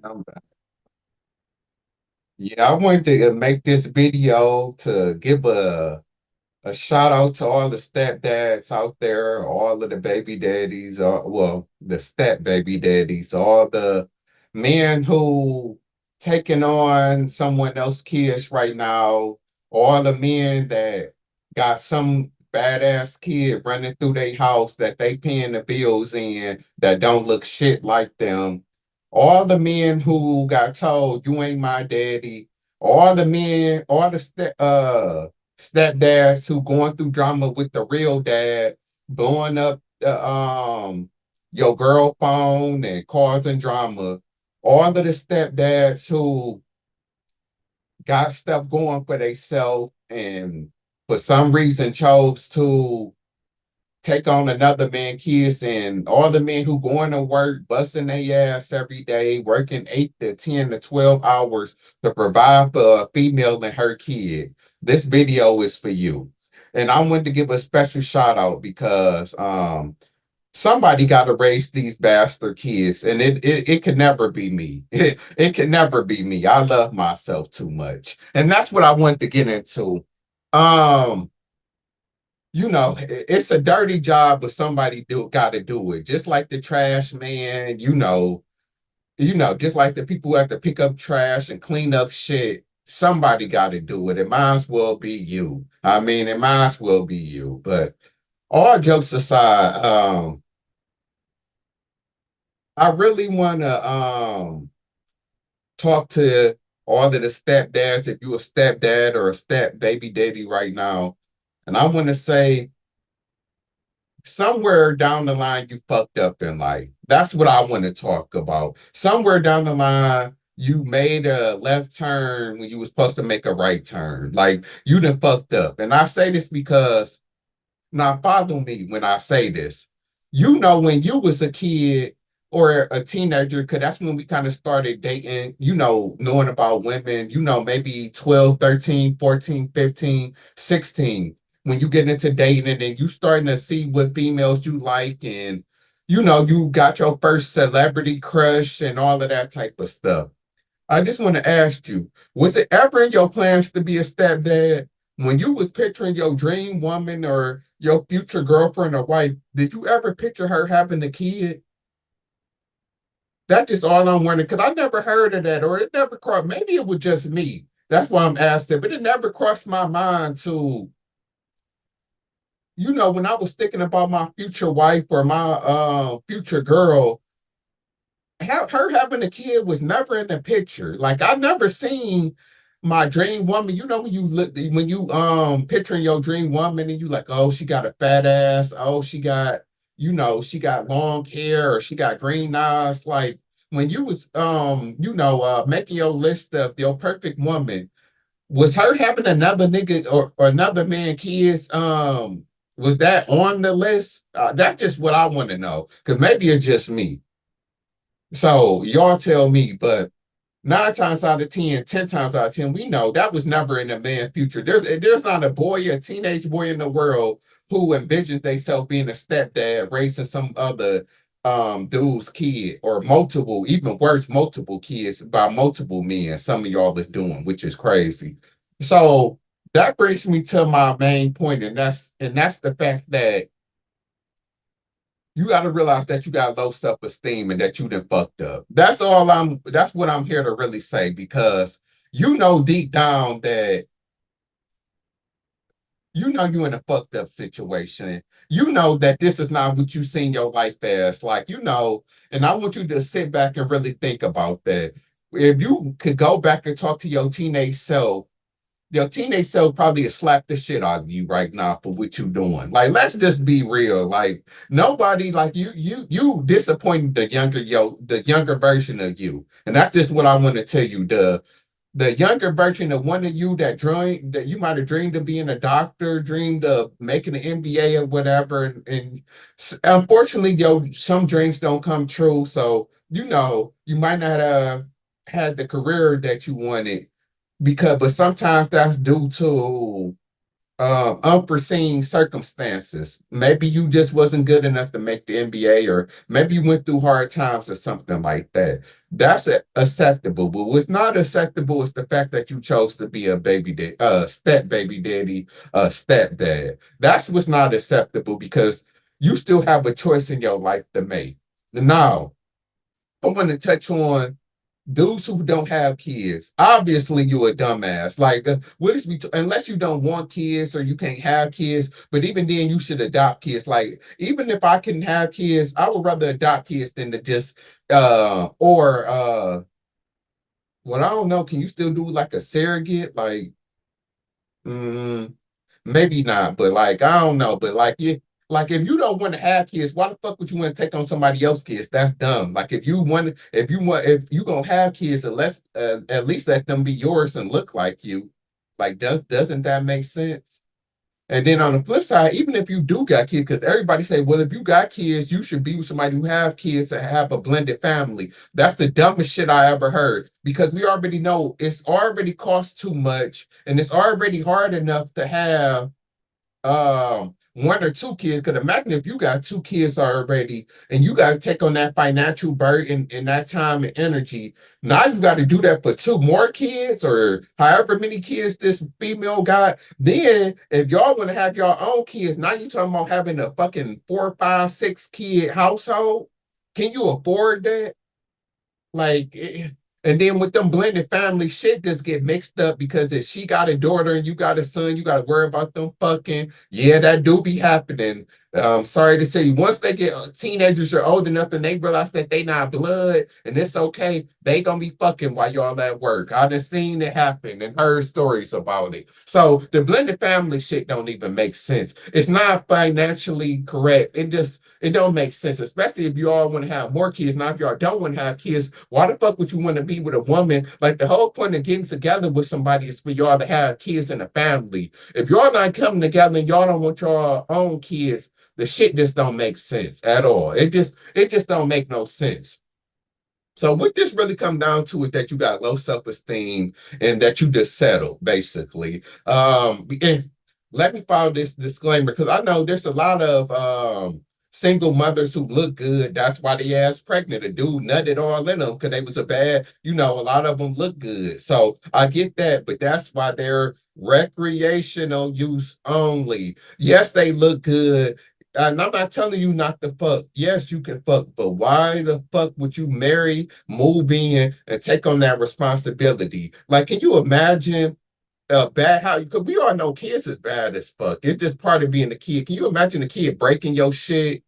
I'm back. Yeah, I wanted to make this video to give a shout out to all the stepdads out there, all of the baby daddies, well, the step baby daddies, all the men who taking on someone else's kids right now, all the men that got some badass kid running through their house that they paying the bills in that don't look shit like them. All the men who got told you ain't my daddy, all the men, all the stepdads who going through drama with the real dad, blowing up the your girl phone and causing drama. All of the stepdads who got stuff going for themselves and for some reason chose to take on another man kids, and all the men who going to work busting their ass every day, working 8 to 10 to 12 hours to provide for a female and her kid. This video is for you. And I wanted to give a special shout out because somebody got to raise these bastard kids, and it could never be me. It can never be me. I love myself too much. And that's what I wanted to get into. Um it's a dirty job, but somebody do got to do it. Just like the trash man, just like the people who have to pick up trash and clean up shit. Somebody got to do it. It might as well be you. I mean, it might as well be you. But all jokes aside, I really want to talk to all of the stepdads. If you a stepdad or a step baby daddy right now, and I want to say somewhere down the line you fucked up in life. That's what I want to talk about. Somewhere down the line you made a left turn when you were supposed to make a right turn. Like you done fucked up. And I say this because now follow me when I say this. When you was a kid or a teenager, because that's when we kind of started dating, knowing about women, maybe 12, 13, 14, 15, 16. When you get into dating and you starting to see what females you like, and you got your first celebrity crush and all of that type of stuff. I just want to ask you, was it ever in your plans to be a stepdad? When you was picturing your dream woman or your future girlfriend or wife, did you ever picture her having a kid? That's just all I'm wondering, because I never heard of that, or it never crossed. Maybe it was just me. That's why I'm asking, but it never crossed my mind to, when I was thinking about my future wife or my future girl, her having a kid was never in the picture. Like I never seen my dream woman. When you look, when you picturing your dream woman and you like, oh, she got a fat ass. Oh, she got long hair, or she got green eyes. Like when you was making your list of your perfect woman, was her having another nigga or another man kids? Was that on the list? That's just what I want to know, because maybe it's just me. So y'all tell me, but 9 times out of 10, 10 times out of 10, we know that was never in a man's future. There's not a boy, a teenage boy in the world who envisioned themselves being a stepdad, raising some other dude's kid, or multiple, even worse, multiple kids by multiple men. Some of y'all are doing, which is crazy. So that brings me to my main point, and that's the fact that you got to realize that you got low self-esteem and that you done fucked up. That's what I'm here to really say, because deep down that you in a fucked up situation. You know that this is not what you seen your life as. Like, and I want you to sit back and really think about that. If you could go back and talk to your teenage self probably would slap the shit out of you right now for what you doing. Like, let's just be real. Like, nobody, like you disappointed the younger version of you. And that's just what I want to tell you. The younger version of one of you that you might have dreamed of being a doctor, dreamed of making an MBA or whatever. And unfortunately, some dreams don't come true. So, you might not have had the career that you wanted, but sometimes that's due to unforeseen circumstances. Maybe you just wasn't good enough to make the NBA, or maybe you went through hard times or something like that. That's acceptable. But what's not acceptable is the fact that you chose to be a step baby daddy, stepdad. That's what's not acceptable, because you still have a choice in your life to make. Now, I want to touch on dudes who don't have kids. Obviously, you a dumbass. Like, what is unless you don't want kids or you can't have kids. But even then, you should adopt kids. Like, even if I can have kids, I would rather adopt kids than to just or well, I don't know. Can you still do like a surrogate? Like, mm, maybe not, but like I don't know, but like like if you don't want to have kids, why the fuck would you want to take on somebody else's kids? That's dumb. Like if you gonna have kids, at least let them be yours and look like you. Like doesn't that make sense? And then on the flip side, even if you do got kids, because everybody say, well, if you got kids, you should be with somebody who have kids and have a blended family. That's the dumbest shit I ever heard, because we already know it's already cost too much and it's already hard enough to have one or two kids. Because imagine if you got two kids already and you got to take on that financial burden and that time and energy. Now you got to do that for two more kids or however many kids this female got. Then if y'all want to have your own kids, now you talking about having a fucking 4, 5, 6 kid household. Can you afford that? Like, and then with them blended family, shit just get mixed up, because if she got a daughter and you got a son, you got to worry about them fucking. Yeah, that do be happening. Sorry to say, once they get teenagers are old enough and they realize that they not blood and it's okay, they gonna be fucking while y'all at work. I done seen it happen and heard stories about it. So the blended family shit don't even make sense. It's not financially correct. It don't make sense, especially if you all want to have more kids. Now, if y'all don't want to have kids, why the fuck would you want to be with a woman? Like, the whole point of getting together with somebody is for y'all to have kids in a family. If y'all not coming together and y'all don't want your own kids, the shit just don't make sense at all. It just don't make no sense. So what this really come down to is that you got low self-esteem and that you just settle, basically. And let me file this disclaimer, because I know there's a lot of single mothers who look good. That's why they ass pregnant. A dude nutted all in them because they was a bad, a lot of them look good. So I get that, but that's why they're recreational use only. Yes, they look good, and I'm not telling you not to fuck. Yes, you can fuck, but why the fuck would you marry, move in, and take on that responsibility? Like, can you imagine bad how? Because we all know kids is bad as fuck. It's just part of being a kid. Can you imagine a kid breaking your shit?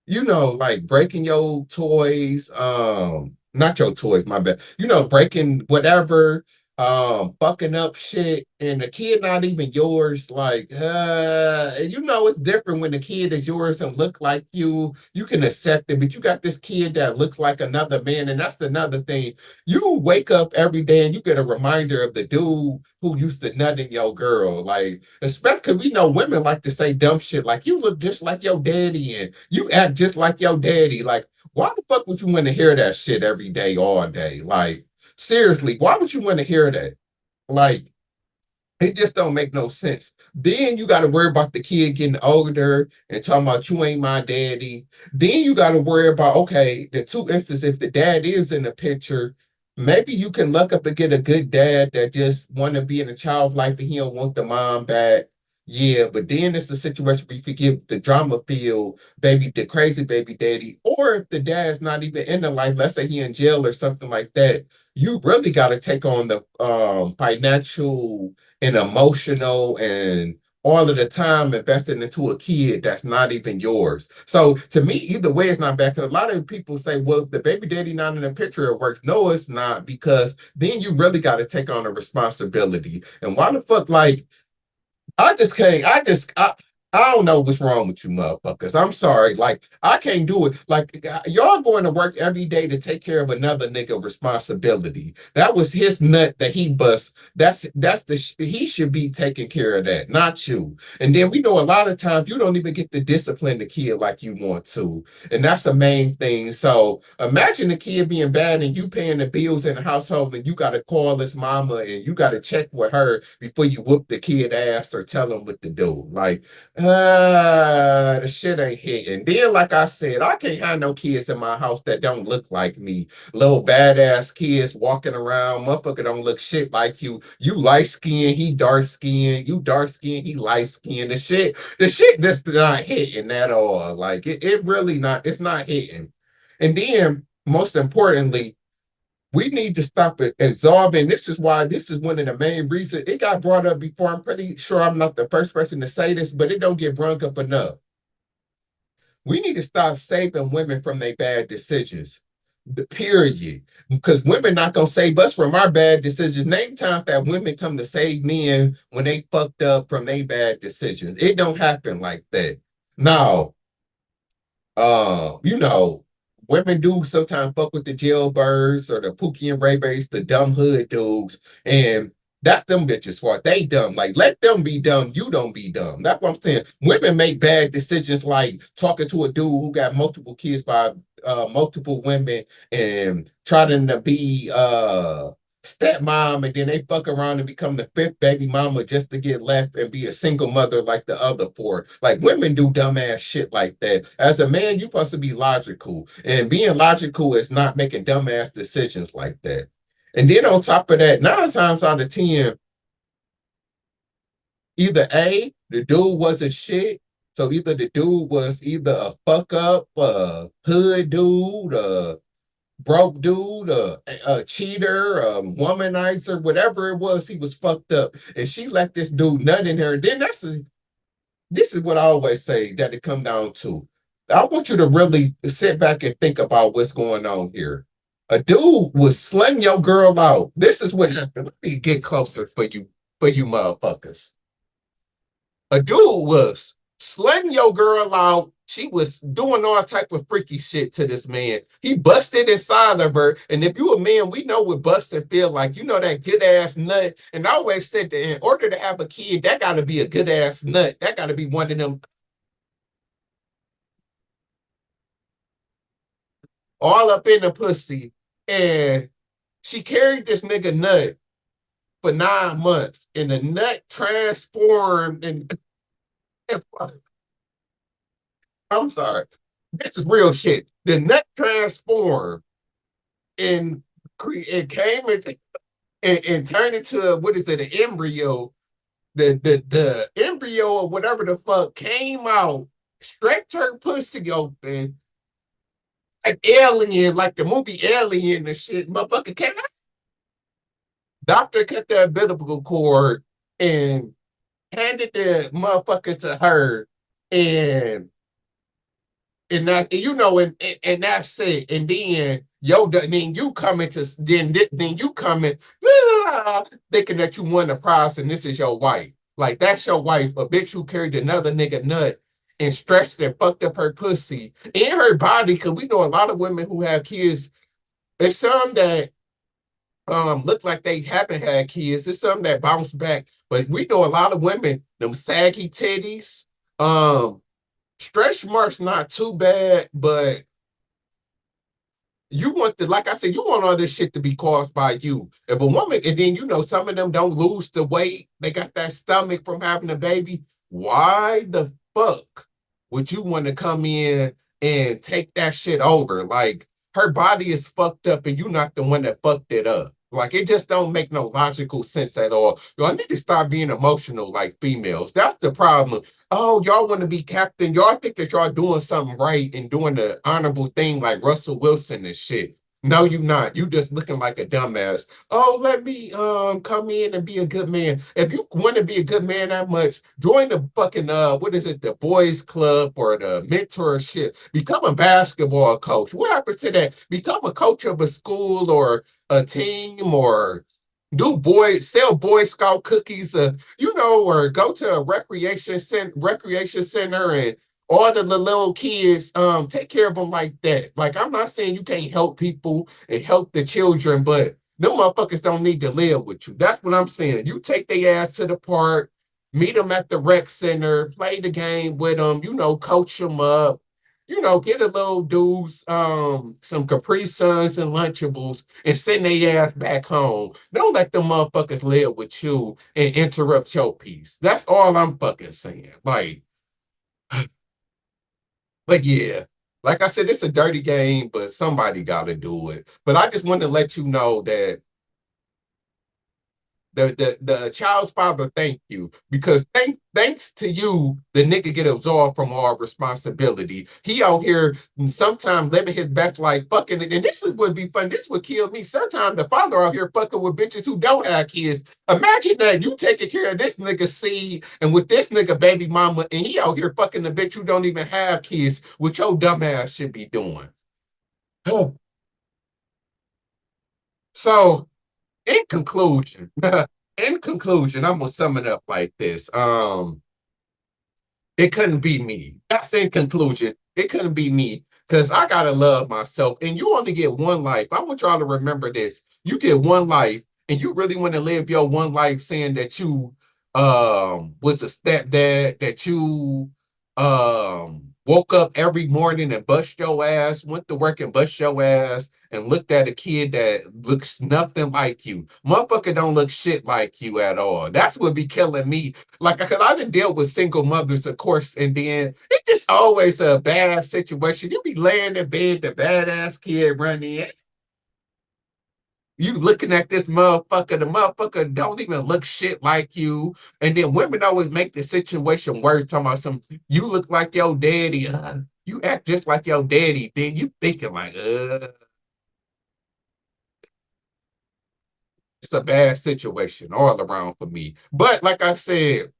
Like breaking your toys, not your toys, my bad. Breaking whatever, fucking up shit, and the kid not even yours. Like, it's different when the kid is yours and look like you. You can accept it, but you got this kid that looks like another man, and that's another thing. You wake up every day and you get a reminder of the dude who used to nut in your girl. Like, especially because we know women like to say dumb shit like, you look just like your daddy and you act just like your daddy. Like, why the fuck would you want to hear that shit every day, all day? Like, seriously, why would you want to hear that? Like, it just don't make no sense. Then you got to worry about the kid getting older and talking about you ain't my daddy. Then you got to worry about, okay, the two instances, if the dad is in the picture, maybe you can look up and get a good dad that just want to be in a child's life and he don't want the mom back. Yeah, but then it's a situation where you could give the drama feel the crazy baby daddy, or if the dad's not even in the life, let's say he in jail or something like that, you really got to take on the financial and emotional and all of the time invested into a kid that's not even yours. So to me, either way, it's not bad. Because a lot of people say, well, if the baby daddy not in the picture, it works. No, it's not, because then you really got to take on the responsibility. And why the fuck, like, I just can't. I don't know what's wrong with you motherfuckers. I'm sorry. Like, I can't do it. Like, y'all going to work every day to take care of another nigga responsibility. That was his nut that he bust. He should be taking care of that, not you. And then we know a lot of times you don't even get to discipline the kid like you want to. And that's the main thing. So imagine the kid being bad and you paying the bills in the household and you got to call his mama and you got to check with her before you whoop the kid ass or tell him what to do. Like, the shit ain't hitting. Then, like I said, I can't have no kids in my house that don't look like me. Little badass kids walking around, motherfucker don't look shit like you. You light skinned, he dark skinned. You dark skinned, he light skinned. The shit that's not hitting at all. Like it really not. It's not hitting. And then, most importantly, we need to stop it absorbing. This is why this is one of the main reasons it got brought up before. I'm pretty sure I'm not the first person to say this, but it don't get brought up enough. We need to stop saving women from their bad decisions. The period. Because women not gonna save us from our bad decisions. Name times that women come to save men when they fucked up from their bad decisions. It don't happen like that. Now, you know, women do sometimes fuck with the jailbirds or the Pookie and Ray Rays, the dumb hood dudes, and that's them bitches' fault. They dumb. Like, let them be dumb. You don't be dumb. That's what I'm saying. Women make bad decisions like talking to a dude who got multiple kids by multiple women and trying to be stepmom, and then they fuck around and become the fifth baby mama just to get left and be a single mother like the other four. Like, women do dumbass shit like that. As a man, you're supposed to be logical, and being logical is not making dumbass decisions like that. And then on top of that, 9 times out of 10, either A, the dude wasn't shit. So either the dude was either a fuck up, hood dude, broke dude, a cheater, a womanizer, whatever it was, he was fucked up. And she let this dude nut in her. And then this is what I always say that it come down to. I want you to really sit back and think about what's going on here. A dude was slutting your girl out. This is what happened. Let me get closer for you motherfuckers. A dude was slutting your girl out. She was doing all type of freaky shit to this man. He busted inside of her. And if you a man, we know what busting feel like. You know that good ass nut. And I always said that in order to have a kid, that gotta be a good ass nut. That gotta be one of them all up in the pussy. And she carried this nigga nut for 9 months. And the nut transformed and I'm sorry. This is real shit. The nut transformed and it came and turned into what is it, an embryo. The embryo or whatever the fuck came out, stretched her pussy open, like Alien, like the movie Alien and shit. Motherfucker came out. Doctor cut the umbilical cord and handed the motherfucker to her, and that you know, and that's it. And then then you coming to then you coming thinking that you won the prize and this is your wife. Like, that's your wife, a bitch who carried another nigga nut and stressed and fucked up her pussy and her body. Cause we know a lot of women who have kids. There's some that look like they haven't had kids. There's some that bounce back, but we know a lot of women, them saggy titties, stretch marks not too bad, but you want like I said, you want all this shit to be caused by you. If a woman, and then you know some of them don't lose the weight, they got that stomach from having a baby. Why the fuck would you want to come in and take that shit over? Like, her body is fucked up and you're not the one that fucked it up. Like, it just don't make no logical sense at all. Y'all need to start being emotional like females. That's the problem. Oh, y'all want to be captain. Y'all think that y'all doing something right and doing the honorable thing like Russell Wilson and shit. No, you not. You just looking like a dumbass. Oh, let me come in and be a good man. If you want to be a good man that much, join the fucking what is it, the boys club or the mentorship. Become a basketball coach. What happened to that? Become a coach of a school or a team or Sell Boy Scout cookies, or go to a recreation center and all the little kids, take care of them like that. Like, I'm not saying you can't help people and help the children, but them motherfuckers don't need to live with you. That's what I'm saying. You take their ass to the park, meet them at the rec center, play the game with them, coach them up, get a little dudes, some Capri Suns and Lunchables and send their ass back home. Don't let them motherfuckers live with you and interrupt your peace. That's all I'm fucking saying. Like, but yeah, like I said, it's a dirty game, but somebody got to do it. But I just want to let you know that the child's father thank you, because thanks to you the nigga get absolved from all responsibility. He out here sometimes living his best life fucking, and this is what be fun, this would kill me. Sometimes the father out here fucking with bitches who don't have kids. Imagine that you taking care of this nigga seed and with this nigga baby mama, and he out here fucking the bitch who don't even have kids, which your dumb ass should be doing. So in conclusion, I'm gonna sum it up like this. It couldn't be me. That's in conclusion. It couldn't be me, because I gotta love myself. And you only get one life. I want y'all to remember this. You get one life, and you really want to live your one life saying that you was a stepdad, that you woke up every morning and bust your ass, went to work and bust your ass, and looked at a kid that looks nothing like you. Motherfucker don't look shit like you at all. That's what be killing me. Like, because I didn't deal with single mothers, of course, and then it's just always a bad situation. You be laying in bed, the badass kid running in. You looking at this motherfucker, the motherfucker don't even look shit like you. And then women always make the situation worse, talking about you look like your daddy. You act just like your daddy. Then you thinking like, it's a bad situation all around for me. But like I said,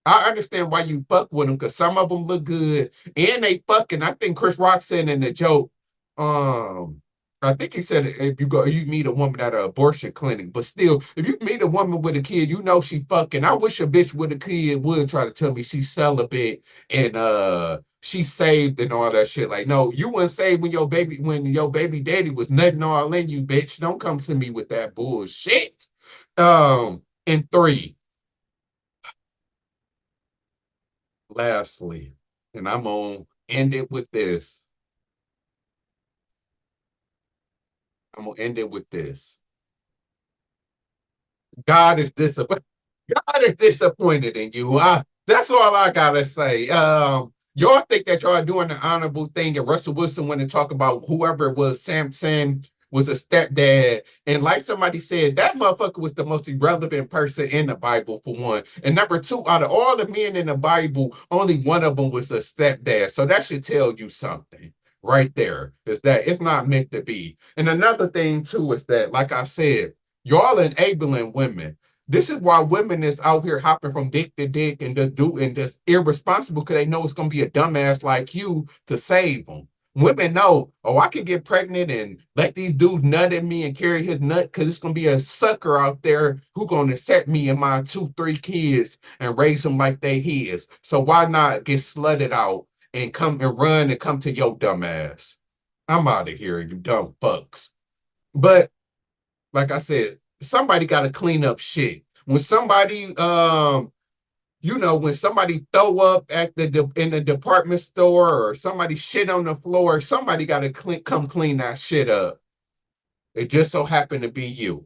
I understand why you fuck with them, because some of them look good and they fucking. I think Chris Rock said in the joke, um, I think he said if you meet a woman at an abortion clinic, but still, if you meet a woman with a kid, she fucking. I wish a bitch with a kid would try to tell me she's celibate and she's saved and all that shit. Like, no, you weren't saved when your baby daddy was nutting all in you, bitch. Don't come to me with that bullshit. And three. Lastly, and I'm gonna end it with this. I'm gonna end it with this. God is disappointed. God is disappointed in you. That's all I gotta say. Y'all think that y'all are doing the honorable thing, and Russell Wilson went to talk about whoever it was, Samson was a stepdad. And like somebody said, that motherfucker was the most irrelevant person in the Bible, for one. And number two, out of all the men in the Bible, only one of them was a stepdad. So that should tell you something right there, is that it's not meant to be. And another thing too is that, like I said, y'all enabling women. This is why women is out here hopping from dick to dick and just irresponsible, because they know it's gonna be a dumbass like you to save them. Women know, oh, I can get pregnant and let these dudes nut at me and carry his nut, because it's gonna be a sucker out there who gonna accept me and my 2, 3 kids and raise them like they his. So why not get slutted out and come and run and come to your dumb ass? I'm out of here, you dumb fucks. But like I said, somebody got to clean up shit. When somebody, when somebody throw up at in the department store, or somebody shit on the floor, somebody got to come clean that shit up. It just so happened to be you.